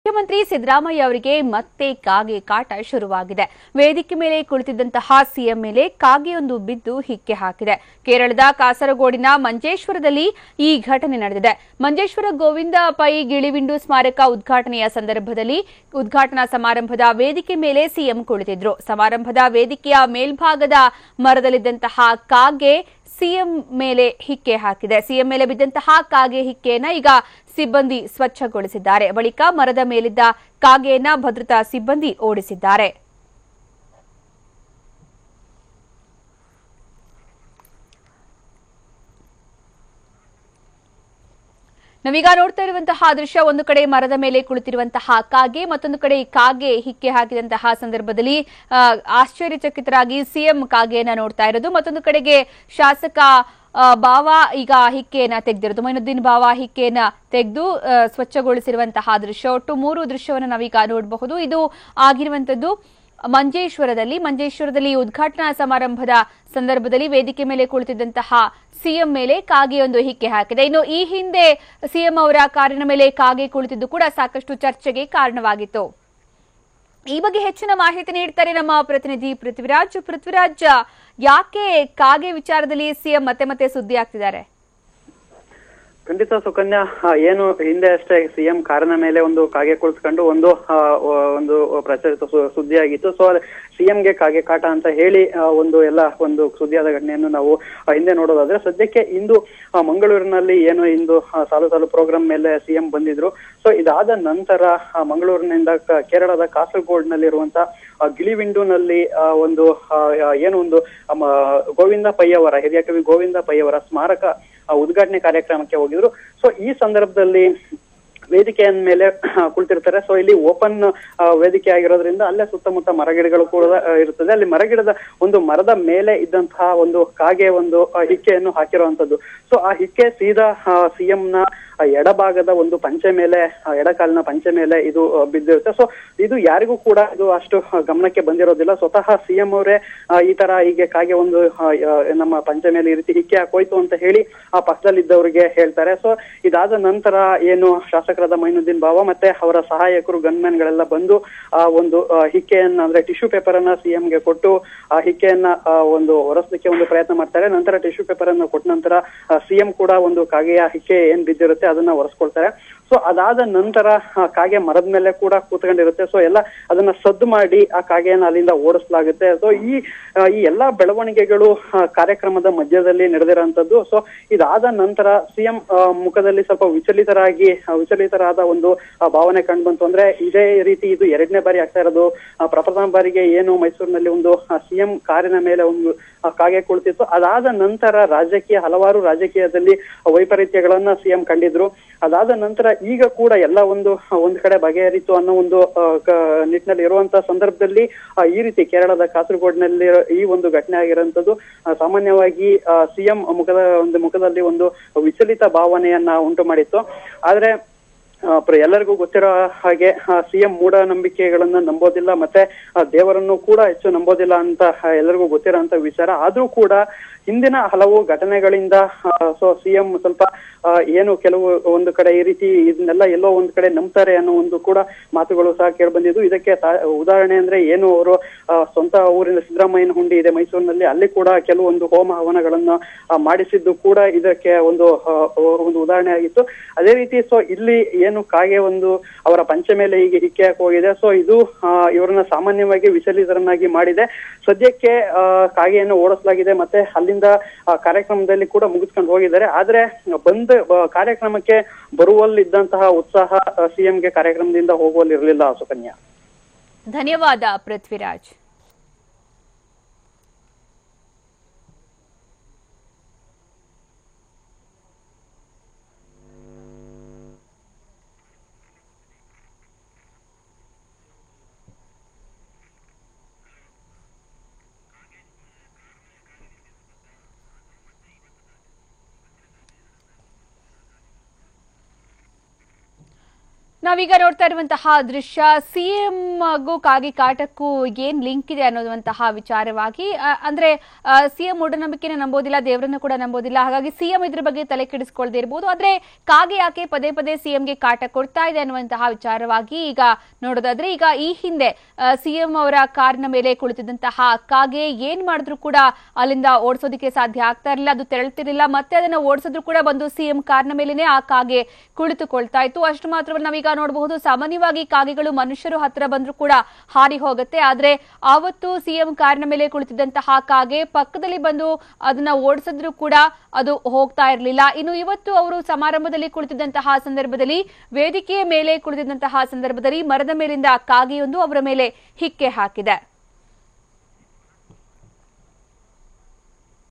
ಮುಖ್ಯಮಂತ್ರಿ ಸಿದ್ದರಾಮಯ್ಯ ಅವರಿಗೆ ಮತ್ತೆ ಕಾಗೆ ಕಾಟ ಶುರುವಾಗಿದೆ. ವೇದಿಕೆ ಮೇಲೆ ಕುಳಿತಿದ್ದಂತಹ ಸಿಎಂ ಮೇಲೆ ಕಾಗೆಯೊಂದು ಬಿದ್ದು ಹಿಕ್ಕೆ ಹಾಕಿದೆ. ಕೇರಳದ ಕಾಸರಗೋಡಿನ ಮಂಜೇಶ್ವರದಲ್ಲಿ ಈ ಘಟನೆ ನಡೆದಿದೆ. ಮಂಜೇಶ್ವರ ಗೋವಿಂದ ಪೈ ಗಿಳಿವಿಂಡು ಸ್ಮಾರಕ ಉದ್ಘಾಟನೆಯ ಸಂದರ್ಭದಲ್ಲಿ ಉದ್ಘಾಟನಾ ಸಮಾರಂಭದ ವೇದಿಕೆ ಮೇಲೆ ಸಿಎಂ ಕುಳಿತಿದ್ರು. ಸಮಾರಂಭದ ವೇದಿಕೆಯ ಮೇಲ್ಭಾಗದ ಮರದಲ್ಲಿದ್ದಂತಹ ಕಾಗೆ ಸಿಎಂ ಮೇಲೆ ಹಿಕ್ಕೆ ಹಾಕಿದೆ. ಸಿಎಂ ಮೇಲೆ ಬಿದ್ದಂತಹ ಕಾಗೆ ಹಿಕ್ಕೆಯನ್ನ ಈಗ ಸಿಬ್ಬಂದಿ ಸ್ವಚ್ಛಗೊಳಿಸಿದ್ದಾರೆ. ಬಳಿಕ ಮರದ ಮೇಲಿದ್ದ ಕಾಗೆಯನ್ನ ಭದ್ರತಾ ಸಿಬ್ಬಂದಿ ಓಡಿಸಿದ್ದಾರೆ. ನಾವೀಗ ನೋಡ್ತಾ ಇರುವಂತಹ ದೃಶ್ಯ, ಒಂದು ಕಡೆ ಮರದ ಮೇಲೆ ಕುಳಿತಿರುವಂತಹ ಕಾಗೆ, ಮತ್ತೊಂದು ಕಡೆ ಕಾಗೆ ಹಿಕ್ಕೆ ಹಾಕಿದಂತಹ ಸಂದರ್ಭದಲ್ಲಿ ಆಶ್ಚರ್ಯಚಕಿತರಾಗಿ ಸಿಎಂ ಕಾಗೆಯನ್ನ ನೋಡ್ತಾ ಇರೋದು. ಮತ್ತೊಂದು ಕಡೆಗೆ ಶಾಸಕ ಬಾವ ಈಗ ಹಿಕ್ಕೆಯನ್ನ ತೆಗೆದಿರೋದು. ಮೊಯ್ನುದ್ದೀನ್ ಬಾವ ಹಿಕ್ಕೆಯನ್ನ ತೆಗೆದು ಸ್ವಚ್ಛಗೊಳಿಸಿರುವಂತಹ ದೃಶ್ಯ. ಒಟ್ಟು 3 ದೃಶ್ಯವನ್ನು ನಾವೀಗ ನೋಡಬಹುದು. ಇದು ಆಗಿರುವಂತದ್ದು ಮಂಜೇಶ್ವರದಲ್ಲಿ ಉದ್ಘಾಟನಾ ಸಮಾರಂಭದ ಸಂದರ್ಭದಲ್ಲಿ ವೇದಿಕೆ ಮೇಲೆ ಕುಳಿತಿದ್ದಂತಹ ಸಿಎಂ ಮೇಲೆ ಕಾಗೆಯೊಂದು ಹಿಕ್ಕೆ ಹಾಕಿದೆ. ಇನ್ನು ಈ ಹಿಂದೆ ಸಿಎಂ ಅವರ ಕಾರಿನ ಮೇಲೆ ಕಾಗೆ ಕುಳಿತಿದ್ದು ಕೂಡ ಸಾಕಷ್ಟು ಚರ್ಚೆಗೆ ಕಾರಣವಾಗಿತ್ತು. ಈ ಬಗ್ಗೆ ಹೆಚ್ಚಿನ ಮಾಹಿತಿ ನೀಡ್ತಾರೆ ನಮ್ಮ ಪ್ರತಿನಿಧಿ ಪೃಥ್ವಿರಾಜ್. ಯಾಕೆ ಕಾಗೆ ವಿಚಾರದಲ್ಲಿ ಸಿಎಂ ಮತ್ತೆ ಸುದ್ದಿ ಆಗ್ತಿದ್ದಾರೆ? ಖಂಡಿತ ಸುಕನ್ಯಾ, ಏನು ಹಿಂದೆ ಅಷ್ಟೇ ಸಿಎಂ ಕಾರಿನ ಮೇಲೆ ಒಂದು ಕಾಗೆ ಕುಳಿತುಕೊಂಡು ಒಂದು ಪ್ರಚಲಿತ ಸುದ್ದಿಯಾಗಿತ್ತು. ಸೊ ಸಿಎಂಗೆ ಕಾಗೆ ಕಾಟ ಅಂತ ಹೇಳಿ ಒಂದು ಸುದ್ದಿಯಾದ ಘಟನೆಯನ್ನು ನಾವು ಹಿಂದೆ ನೋಡೋದಾದ್ರೆ, ಸದ್ಯಕ್ಕೆ ಇಂದು ಮಂಗಳೂರಿನಲ್ಲಿ ಏನು ಇಂದು ಸಾಲು ಪ್ರೋಗ್ರಾಂ ಮೇಲೆ ಸಿಎಂ ಬಂದಿದ್ರು. ಸೊ ಇದಾದ ನಂತರ ಮಂಗಳೂರಿನಿಂದ ಕೇರಳದ ಕಾಸರಗೋಡ್ನಲ್ಲಿರುವಂತ ಗಿಳಿವಿಂಡುನಲ್ಲಿ ಒಂದು ಗೋವಿಂದ ಪೈ ಅವರ ಹಿರಿಯ ಕವಿ ಗೋವಿಂದ ಪೈ ಅವರ ಸ್ಮಾರಕ ಉದ್ಘಾಟನೆ ಕಾರ್ಯಕ್ರಮಕ್ಕೆ ಹೋಗಿದ್ರು. ಸೊ ಈ ಸಂದರ್ಭದಲ್ಲಿ ವೇದಿಕೆಯ ಮೇಲೆ ಕುಳಿತಿರ್ತಾರೆ. ಸೊ ಇಲ್ಲಿ ಓಪನ್ ವೇದಿಕೆ ಆಗಿರೋದ್ರಿಂದ ಅಲ್ಲೇ ಸುತ್ತಮುತ್ತ ಮರಗಿಡಗಳು ಕೂಡ ಇರುತ್ತದೆ. ಅಲ್ಲಿ ಮರದ ಮೇಲೆ ಇದ್ದಂತಹ ಒಂದು ಕಾಗೆ ಹಿಕ್ಕೆಯನ್ನು ಹಾಕಿರುವಂತದ್ದು. ಸೊ ಆ ಹಿಕ್ಕೆ ಸೀದಾ ಸಿಎಂನ ಎಡಭಾಗದ ಒಂದು ಪಂಚೆ ಮೇಲೆ, ಎಡಕಾಲಿನ ಪಂಚೆ ಮೇಲೆ ಇದು ಬಿದ್ದಿರುತ್ತೆ. ಸೊ ಇದು ಯಾರಿಗೂ ಕೂಡ ಇದು ಅಷ್ಟು ಗಮನಕ್ಕೆ ಬಂದಿರೋದಿಲ್ಲ. ಸ್ವತಃ ಸಿಎಂ ಅವರೇ ಈ ತರ ಹೀಗೆ ಕಾಗೆ ನಮ್ಮ ಪಂಚೆ ಮೇಲೆ ಈ ರೀತಿ ಹಿಕ್ಕೆ ಹಾಕೋಯ್ತು ಅಂತ ಹೇಳಿ ಆ ಪಕ್ಕದಲ್ಲಿದ್ದವರಿಗೆ ಹೇಳ್ತಾರೆ. ಸೊ ಇದಾದ ನಂತರ ಏನು ಶಾಸಕರಾದ ಮೊಯ್ನುದ್ದೀನ್ ಬಾವ ಮತ್ತೆ ಅವರ ಸಹಾಯಕರು ಗನ್ಮ್ಯಾನ್ ಗಳೆಲ್ಲ ಬಂದು ಆ ಒಂದು ಹಿಕ್ಕೆಯನ್ನ ಅಂದ್ರೆ ಟಿಶ್ಯೂ ಪೇಪರ್ ಅನ್ನ ಸಿಎಂಗೆ ಕೊಟ್ಟು ಆ ಹಿಕ್ಕೆಯನ್ನ ಒರೆಸಲಿಕ್ಕೆ ಪ್ರಯತ್ನ ಮಾಡ್ತಾರೆ. ನಂತರ ಟಿಶ್ಯೂ ಪೇಪರ್ ಅನ್ನ ಕೊಟ್ಟ ನಂತರ ಸಿಎಂ ಕೂಡ ಒಂದು ಕಾಗೆಯ ಹಿಕ್ಕೆ ಏನ್ ಬಿದ್ದಿರುತ್ತೆ ಅದನ್ನ ಒರೆಸ್ಕೊಳ್ತಾರೆ. ಸೊ ಅದಾದ ನಂತರ ಕಾಗೆ ಮರದ ಮೇಲೆ ಕೂಡ ಕೂತ್ಕೊಂಡಿರುತ್ತೆ. ಸೊ ಅದನ್ನ ಸದ್ದು ಮಾಡಿ ಆ ಕಾಗೆಯನ್ನ ಅಲ್ಲಿಂದ ಓಡಿಸಲಾಗುತ್ತೆ. ಸೊ ಈ ಎಲ್ಲಾ ಬೆಳವಣಿಗೆಗಳು ಕಾರ್ಯಕ್ರಮದ ಮಧ್ಯದಲ್ಲಿ ನಡೆದಿರುವಂತದ್ದು. ಸೊ ಇದಾದ ನಂತರ ಸಿಎಂ ಮುಖದಲ್ಲಿ ಸ್ವಲ್ಪ ವಿಚಲಿತರಾದ ಒಂದು ಭಾವನೆ ಕಂಡು ಬಂತು. ಅಂದ್ರೆ ಇದೇ ರೀತಿ ಇದು 2ನೇ ಬಾರಿ ಆಗ್ತಾ ಇರೋದು. ಪ್ರಥಮ ಬಾರಿಗೆ ಏನು ಮೈಸೂರಿನಲ್ಲಿ ಒಂದು ಸಿಎಂ ಕಾರಿನ ಮೇಲೆ ಒಂದು ಕಾಗೆ ಕುಳಿತಿತ್ತು. ಅದಾದ ನಂತರ ಹಲವಾರು ರಾಜಕೀಯದಲ್ಲಿ ವೈಪರೀತ್ಯಗಳನ್ನ ಸಿಎಂ ಕಂಡಿದ್ರು. ಅದಾದ ನಂತರ ಈಗ ಕೂಡ ಎಲ್ಲ ಒಂದು ಕಡೆ ಬಗೆಹರಿತು ಅನ್ನೋ ಒಂದು ನಿಟ್ಟಿನಲ್ಲಿ ಇರುವಂತಹ ಸಂದರ್ಭದಲ್ಲಿ ಈ ರೀತಿ ಕೇರಳದ ಕಾಸರಗೋಡಿನಲ್ಲಿ ಈ ಒಂದು ಘಟನೆ ಆಗಿರುವಂತದ್ದು ಸಾಮಾನ್ಯವಾಗಿ ಸಿಎಂ ಮುಖದಲ್ಲಿ ಒಂದು ವಿಚಲಿತ ಭಾವನೆಯನ್ನ ಉಂಟು ಮಾಡಿತ್ತು. ಆದ್ರೆ ಎಲ್ಲರಿಗೂ ಗೊತ್ತಿರೋ ಹಾಗೆ ಸಿಎಂ ಮೂಢನಂಬಿಕೆಗಳನ್ನ ನಂಬೋದಿಲ್ಲ, ಮತ್ತೆ ದೇವರನ್ನು ಕೂಡ ಹೆಚ್ಚು ನಂಬೋದಿಲ್ಲ ಅಂತ ಎಲ್ಲರಿಗೂ ಗೊತ್ತಿರೋ ಅಂತ ವಿಚಾರ. ಆದ್ರೂ ಕೂಡ ಹಿಂದಿನ ಹಲವು ಘಟನೆಗಳಿಂದ ಸೊ ಸಿಎಂ ಸ್ವಲ್ಪ ಏನು ಕೆಲವು ಒಂದು ಕಡೆ ಈ ರೀತಿ ಇದನ್ನೆಲ್ಲ ಎಲ್ಲೋ ಒಂದು ಕಡೆ ನಂಬ್ತಾರೆ ಅನ್ನೋ ಒಂದು ಕೂಡ ಮಾತುಗಳು ಸಹ ಕೇಳಿಬಂದಿದ್ದು. ಇದಕ್ಕೆ ಉದಾಹರಣೆ ಅಂದ್ರೆ ಏನು ಅವರು ಸ್ವಂತ ಊರಿನ ಸಿದ್ದರಾಮಯ್ಯನ ಹುಂಡಿ ಇದೆ ಮೈಸೂರಿನಲ್ಲಿ, ಅಲ್ಲಿ ಕೂಡ ಕೆಲವೊಂದು ಹೋಮ ಹವನಗಳನ್ನ ಮಾಡಿಸಿದ್ದು ಕೂಡ ಇದಕ್ಕೆ ಒಂದು ಉದಾಹರಣೆ ಆಗಿತ್ತು. ಅದೇ ರೀತಿ ಸೊ ಇಲ್ಲಿ ಏನು ಕಾಗೆ ಅವರ ಪಂಚೆ ಮೇಲೆ ಹೀಗೆ ಹಿಕ್ಕೆ ಹಾಕಿ ಹೋಗಿದೆ. ಸೊ ಇದು ಇವರನ್ನ ಸಾಮಾನ್ಯವಾಗಿ ವಿಚಲಿತರನ್ನಾಗಿ ಮಾಡಿದೆ. ಸದ್ಯಕ್ಕೆ ಕಾಗೆಯನ್ನು ಓಡಿಸಲಾಗಿದೆ, ಮತ್ತೆ ಅಲ್ಲಿಂದ ಕಾರ್ಯಕ್ರಮದಲ್ಲಿ ಕೂಡ ಮುಗಿಸ್ಕೊಂಡು ಹೋಗಿದ್ದಾರೆ. ಆದ್ರೆ ಕಾರ್ಯಕ್ರಮಕ್ಕೆ ಬರುವಲ್ಲಿದ್ದಂತಹ ಉತ್ಸಾಹ ಸಿಎಂಗೆ ಕಾರ್ಯಕ್ರಮದಿಂದ ಹೋಗುವಲ್ಲಿ ಇರಲಿಲ್ಲ. ಸುಕನ್ಯಾ, ಧನ್ಯವಾದ ಪೃಥ್ವಿರಾಜ್. ನಾವೀಗ ನೋಡ್ತಾ ಇರುವಂತಹ ದೃಶ್ಯ ಸಿಎಂಗೂ ಕಾಗಿ ಕಾಟಕ್ಕೂ ಏನ್ ಲಿಂಕ್ ಇದೆ ಅನ್ನೋದಂತಹ ವಿಚಾರವಾಗಿ ಅಂದ್ರೆ ಸಿಎಂ ಮೂಢನಂಬಿಕೆನ ನಂಬೋದಿಲ್ಲ, ದೇವರನ್ನು ಕೂಡ ನಂಬೋದಿಲ್ಲ. ಹಾಗಾಗಿ ಸಿಎಂ ಇದ್ರ ಬಗ್ಗೆ ತಲೆ ಕೆಡಿಸ್ಕೊಳ್ದೇ ಇರಬಹುದು. ಆದ್ರೆ ಕಾಗೆ ಯಾಕೆ ಪದೇ ಪದೇ ಸಿಎಂಗೆ ಕಾಟ ಕೊಡ್ತಾ ಇದೆ ಅನ್ನುವಂತಹ ವಿಚಾರವಾಗಿ ಈಗ ನೋಡೋದಾದ್ರೆ, ಈಗ ಈ ಹಿಂದೆ ಸಿಎಂ ಅವರ ಕಾರಿನ ಮೇಲೆ ಕುಳಿತಿದ್ದಂತಹ ಕಾಗೆ ಏನ್ ಮಾಡಿದ್ರು ಕೂಡ ಅಲ್ಲಿಂದ ಓಡಿಸೋದಕ್ಕೆ ಸಾಧ್ಯ ಆಗ್ತಾ ಇರಲಿಲ್ಲ, ಅದು ತೆರಳ್ತಿರ್ಲಿಲ್ಲ. ಮತ್ತೆ ಅದನ್ನ ಓಡಿಸಿದ್ರು ಕೂಡ ಬಂದು ಸಿಎಂ ಕಾರ್ನ ಮೇಲೆನೆ ಆ ಕಾಗೆ ಕುಳಿತುಕೊಳ್ತಾ ಇತ್ತು. ಅಷ್ಟು ಮಾತ್ರವಲ್ಲ, ನಾವೀಗ ನೋಡಬಹುದು ಸಾಮಾನ್ಯವಾಗಿ ಕಾಗೆಗಳು ಮನುಷ್ಯರು ಹತ್ರ ಬಂದ್ರು ಕೂಡ ಹಾರಿ ಹೋಗುತ್ತೆ. ಆದ್ರೆ ಆವತ್ತು ಸಿಎಂ ಕಾರಿನ ಮೇಲೆ ಕುಳಿತಿದ್ದಂತಹ ಕಾಗೆ ಪಕ್ಕದಲ್ಲಿ ಬಂದು ಅದನ್ನ ಓಡಿಸಿದ್ರು ಕೂಡ ಅದು ಹೋಗ್ತಾ ಇರಲಿಲ್ಲ. ಇನ್ನು ಇವತ್ತು ಅವರು ಸಮಾರಂಭದಲ್ಲಿ ಕುಳಿತಿದ್ದಂತಹ ಸಂದರ್ಭದಲ್ಲಿ, ವೇದಿಕೆಯ ಮೇಲೆ ಕುಳಿತಿದ್ದಂತಹ ಸಂದರ್ಭದಲ್ಲಿ ಮರದ ಮೇಲಿಂದ ಕಾಗೆಯೊಂದು ಅವರ ಮೇಲೆ ಹಿಕ್ಕೆ ಹಾಕಿದೆ.